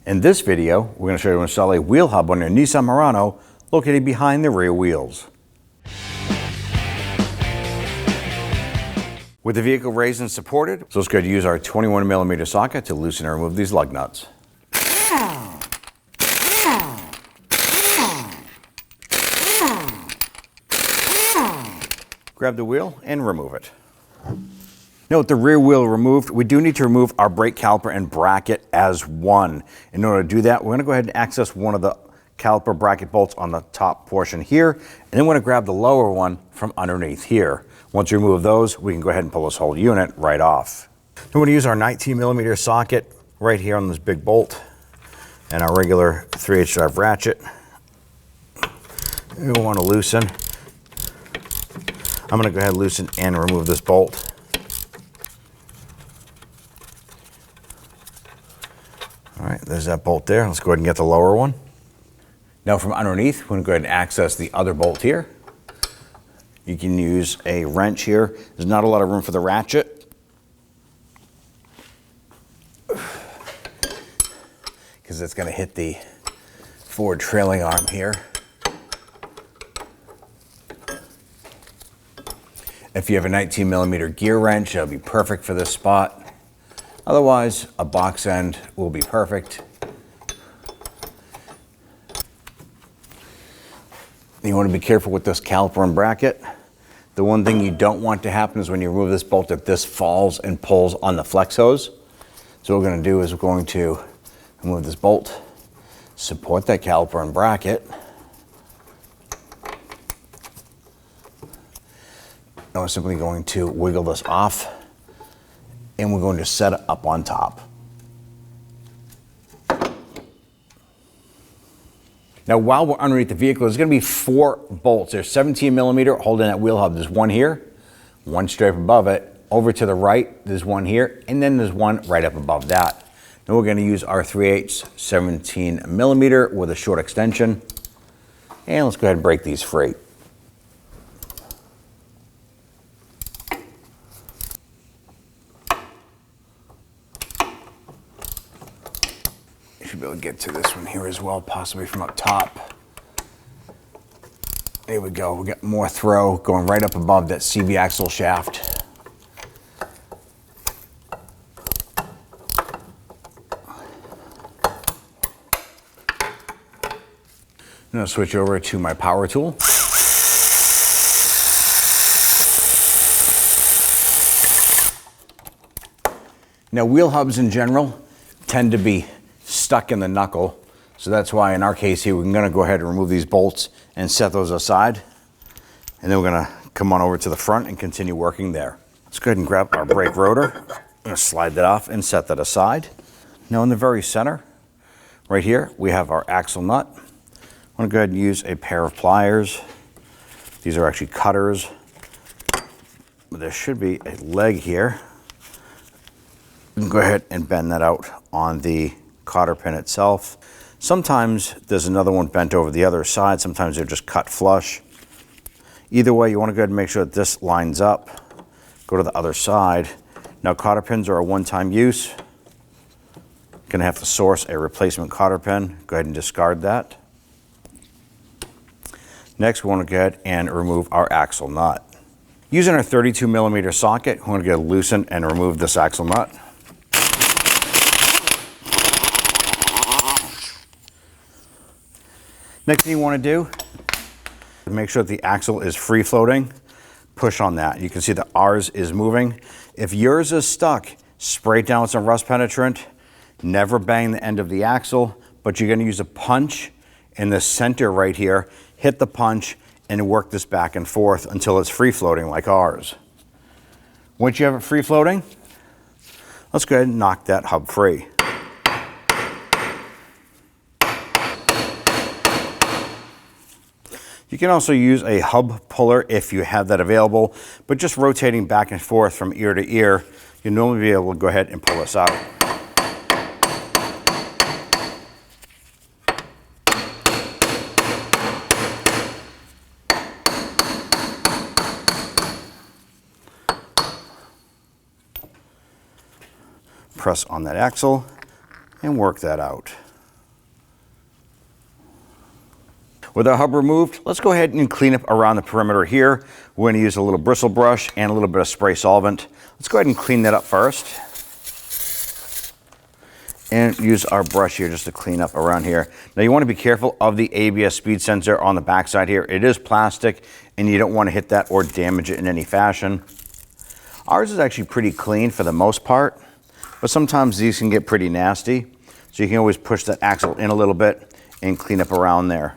In this video, we're going to show you how to install a wheel hub on your Nissan Murano located behind the rear wheels. With the vehicle raised and supported, so let's go ahead and use our 21mm socket to loosen and remove these lug nuts. Grab the wheel and remove it. Now with the rear wheel removed, we do need to remove our brake caliper and bracket as one. In order to do that, we're going to go ahead and access one of the caliper bracket bolts on the top portion here, and then we're going to grab the lower one from underneath here. Once you remove those, we can go ahead and pull this whole unit right off. Then we're going to use our 19mm socket right here on this big bolt and our regular 3/8 drive ratchet. We want to loosen. I'm going to go ahead and loosen and remove this bolt. All right, there's that bolt there. Let's go ahead and get the lower one. Now from underneath, we're going to go ahead and access the other bolt here. You can use a wrench here. There's not a lot of room for the ratchet, because it's going to hit the forward trailing arm here. If you have a 19mm gear wrench, it'll be perfect for this spot. Otherwise, a box end will be perfect. You want to be careful with this caliper and bracket. The one thing you don't want to happen is when you remove this bolt that this falls and pulls on the flex hose. So what we're going to do is we're going to remove this bolt, support that caliper and bracket. Now we're simply going to wiggle this off, and we're going to set it up on top. Now while we're underneath the vehicle, there's going to be 4 bolts. There's 17mm holding that wheel hub. There's one here, one straight up above it. Over to the right, there's one here, and then there's one right up above that. Now we're going to use our 3/8 17mm with a short extension. And let's go ahead and break these free. Should be able to get to this one here as well, possibly from up top. There we go. We got more throw going right up above that CV axle shaft. I'm going to switch over to my power tool. Now wheel hubs in general tend to be stuck in the knuckle, so that's why in our case here we're going to go ahead and remove these bolts and set those aside, and then we're going to come on over to the front and continue working there. Let's go ahead and grab our brake rotor. I'm going to slide that off and set that aside. Now in the very center right here we have our axle nut. I'm going to go ahead and use a pair of pliers. These are actually cutters, but there should be a leg here. You can go ahead and bend that out on the cotter pin itself. Sometimes there's another one bent over the other side. Sometimes they're just cut flush. Either way, you want to go ahead and make sure that this lines up. Go to the other side. Now cotter pins are a one-time use. Going to have to source a replacement cotter pin. Go ahead and discard that. Next, we want to go ahead and remove our axle nut. Using our 32mm socket, we want to go loosen and remove this axle nut. Next thing you want to do, make sure that the axle is free floating. Push on that. You can see that ours is moving. If yours is stuck, spray it down with some rust penetrant. Never bang the end of the axle, but you're going to use a punch in the center right here. Hit the punch and work this back and forth until it's free floating like ours. Once you have it free floating, let's go ahead and knock that hub free. You can also use a hub puller if you have that available, but just rotating back and forth from ear to ear, you'll normally be able to go ahead and pull this out. Press on that axle and work that out. With our hub removed, let's go ahead and clean up around the perimeter here. We're going to use a little bristle brush and a little bit of spray solvent. Let's go ahead and clean that up first. And use our brush here just to clean up around here. Now you want to be careful of the ABS speed sensor on the backside here. It is plastic and you don't want to hit that or damage it in any fashion. Ours is actually pretty clean for the most part, but sometimes these can get pretty nasty. So you can always push that axle in a little bit and clean up around there.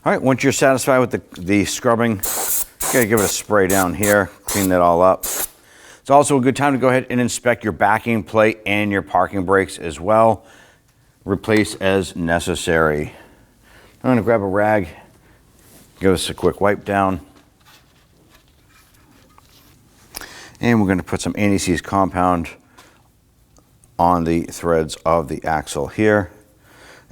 All right, once you're satisfied with the scrubbing, you gotta give it a spray down here, clean that all up. It's also a good time to go ahead and inspect your backing plate and your parking brakes as well. Replace as necessary. I'm gonna grab a rag, give us a quick wipe down. And we're going to put some anti-seize compound on the threads of the axle here.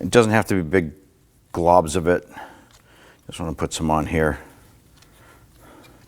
It doesn't have to be big globs of it. Just want to put some on here.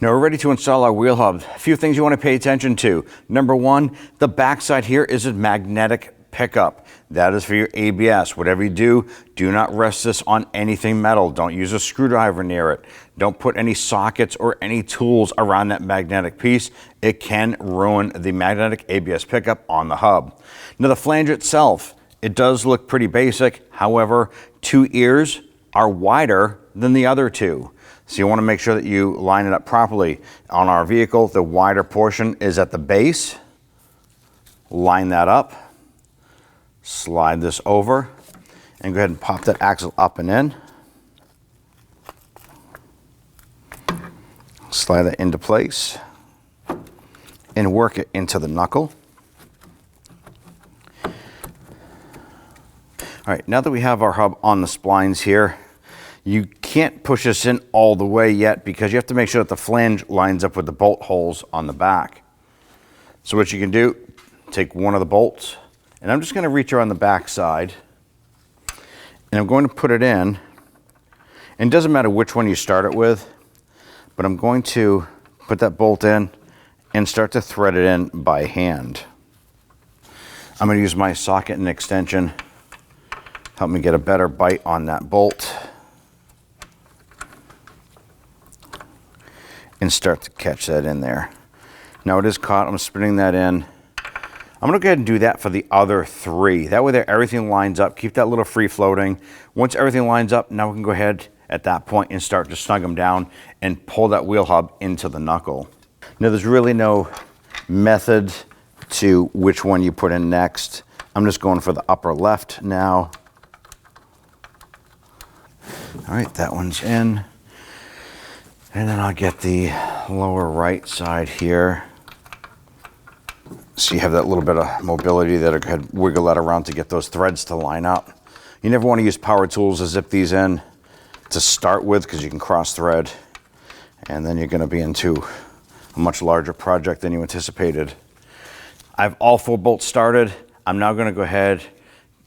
Now we're ready to install our wheel hub. A few things you want to pay attention to. Number one, the backside here is a magnetic pickup. That is for your ABS. Whatever you do, do not rest this on anything metal. Don't use a screwdriver near it. Don't put any sockets or any tools around that magnetic piece. It can ruin the magnetic ABS pickup on the hub. Now the flange itself, it does look pretty basic. However, two ears are wider than the other two. So you want to make sure that you line it up properly. On our vehicle, the wider portion is at the base. Line that up. Slide this over and go ahead and pop that axle up and in. Slide that into place and work it into the knuckle. All right, now that we have our hub on the splines here, you can't push this in all the way yet because you have to make sure that the flange lines up with the bolt holes on the back. So what you can do, take one of the bolts, and I'm just going to reach around the back side and I'm going to put it in. And it doesn't matter which one you start it with, but I'm going to put that bolt in and start to thread it in by hand. I'm going to use my socket and extension, help me get a better bite on that bolt and start to catch that in there. Now it is caught, I'm spinning that in. I'm going to go ahead and do that for the other three. That way there, everything lines up. Keep that little free floating. Once everything lines up, now we can go ahead at that point and start to snug them down and pull that wheel hub into the knuckle. Now there's really no method to which one you put in next. I'm just going for the upper left now. All right, that one's in. And then I'll get the lower right side here. So you have that little bit of mobility that I could wiggle that around to get those threads to line up. You never want to use power tools to zip these in to start with because you can cross thread and then you're going to be into a much larger project than you anticipated. I have all four bolts started. I'm now going to go ahead,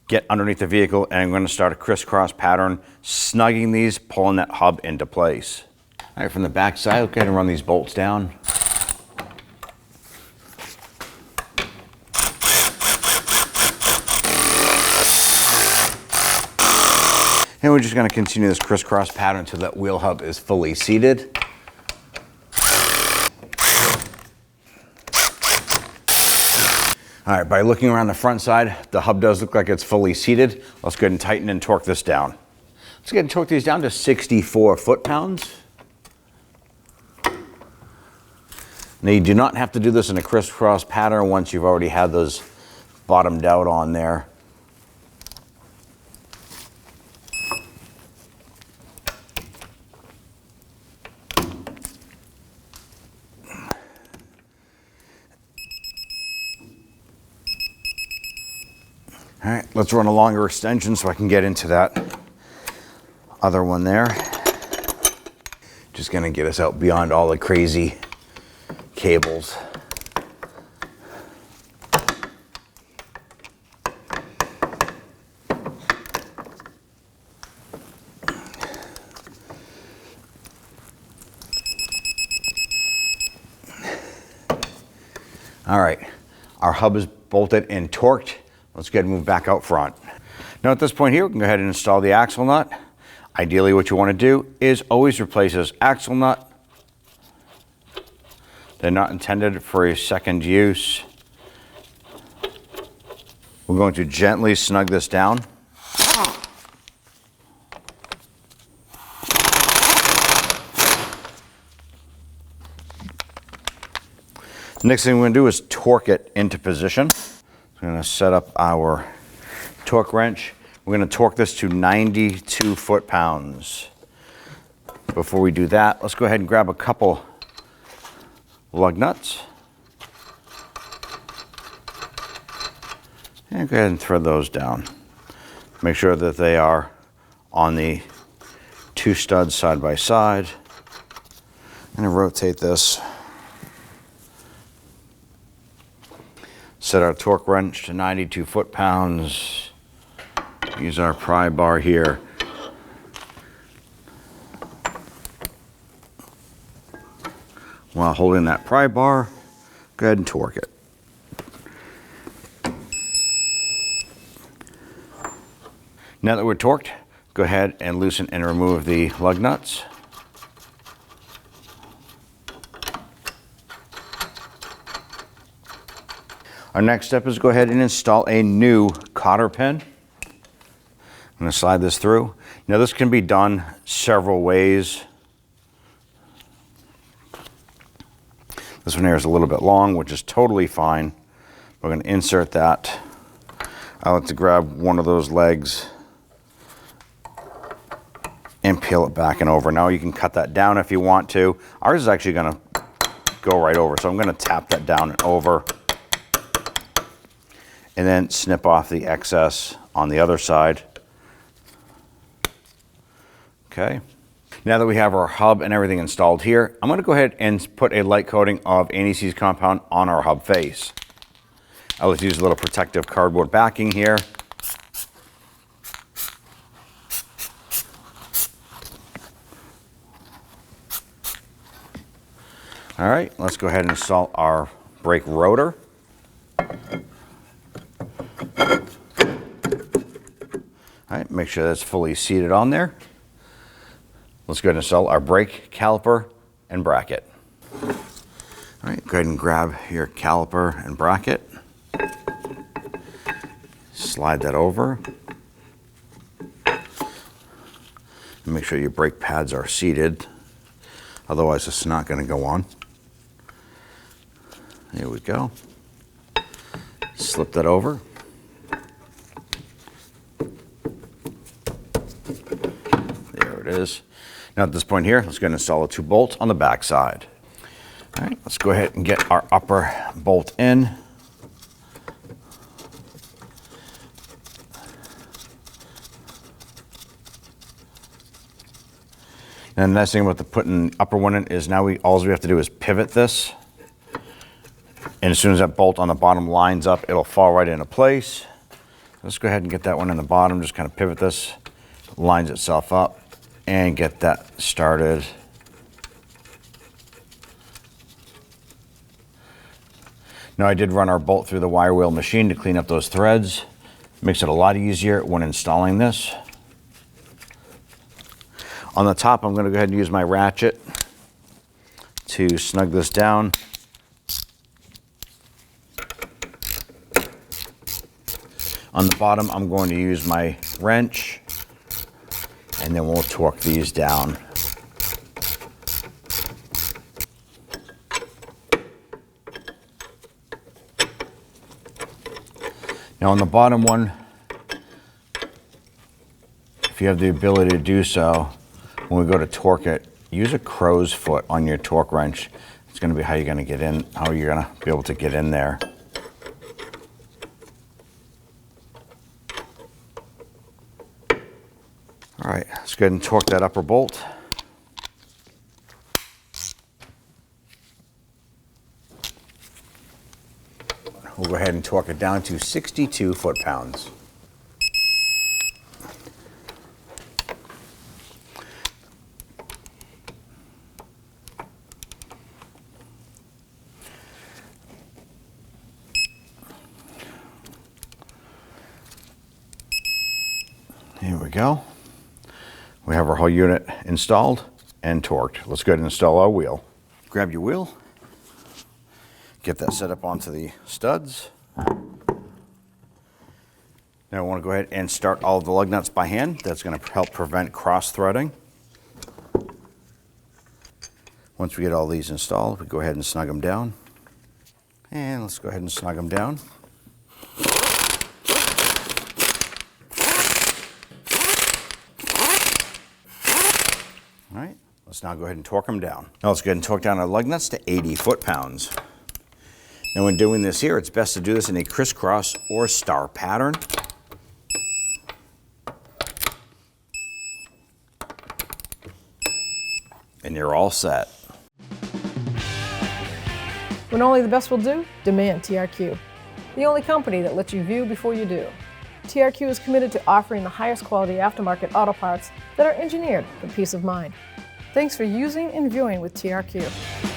get underneath the vehicle, and I'm going to start a crisscross pattern, snugging these, pulling that hub into place. All right, from the back side, let's go ahead and run these bolts down. And we're just going to continue this crisscross pattern until that wheel hub is fully seated. All right, by looking around the front side, the hub does look like it's fully seated. Let's go ahead and tighten and torque this down. Let's go ahead and torque these down to 64 foot-pounds. Now you do not have to do this in a crisscross pattern once you've already had those bottomed out on there. All right, let's run a longer extension so I can get into that other one there. Just gonna get us out beyond all the crazy cables. All right, our hub is bolted and torqued. Let's go ahead and move back out front. Now at this point here, we can go ahead and install the axle nut. Ideally, what you want to do is always replace this axle nut. They're not intended for a second use. We're going to gently snug this down. Next thing we're going to do is torque it into position. We're going to set up our torque wrench. We're going to torque this to 92 foot-pounds. Before we do that, let's go ahead and grab a couple lug nuts. And go ahead and thread those down. Make sure that they are on the two studs side by side. I'm going to rotate this. Set our torque wrench to 92 foot-pounds. Use our pry bar here. While holding that pry bar, go ahead and torque it. Now that we're torqued, go ahead and loosen and remove the lug nuts. Our next step is go ahead and install a new cotter pin. I'm going to slide this through. Now this can be done several ways. This one here is a little bit long, which is totally fine. We're going to insert that. I like to grab one of those legs and peel it back and over. Now you can cut that down if you want to. Ours is actually going to go right over, so I'm going to tap that down and over. And then snip off the excess on the other side. Okay. Now that we have our hub and everything installed here, I'm going to go ahead and put a light coating of anti-seize compound on our hub face. I like to use a little protective cardboard backing here. All right, let's go ahead and install our brake rotor. All right, make sure that's fully seated on there. Let's go ahead and install our brake caliper and bracket. All right, go ahead and grab your caliper and bracket. Slide that over. Make sure your brake pads are seated. Otherwise, it's not going to go on. There we go. Slip that over. There it is. Now at this point here, let's go ahead and install the two bolts on the back side. All right, let's go ahead and get our upper bolt in. And the nice thing about putting the upper one in is now all we have to do is pivot this. And as soon as that bolt on the bottom lines up, it'll fall right into place. Let's go ahead and get that one in the bottom. Just kind of pivot this, lines itself up, and get that started. Now I did run our bolt through the wire wheel machine to clean up those threads. Makes it a lot easier when installing this. On the top, I'm going to go ahead and use my ratchet to snug this down. On the bottom, I'm going to use my wrench, and then we'll torque these down. Now on the bottom one, if you have the ability to do so, when we go to torque it, use a crow's foot on your torque wrench. It's going to be how you're going to get in, how you're going to be able to get in there. All right, let's go ahead and torque that upper bolt. We'll go ahead and torque it down to 62 foot-pounds. Here we go. We have our whole unit installed and torqued. Let's go ahead and install our wheel. Grab your wheel, get that set up onto the studs. Now I want to go ahead and start all of the lug nuts by hand. That's going to help prevent cross-threading. Once we get all these installed, we go ahead and snug them down. And let's go ahead and snug them down. All right, let's now go ahead and torque them down. Now let's go ahead and torque down our lug nuts to 80 foot-pounds. Now when doing this here, it's best to do this in a crisscross or star pattern. And you're all set. When only the best will do, demand TRQ. The only company that lets you view before you do. TRQ is committed to offering the highest quality aftermarket auto parts that are engineered for peace of mind. Thanks for using and viewing with TRQ.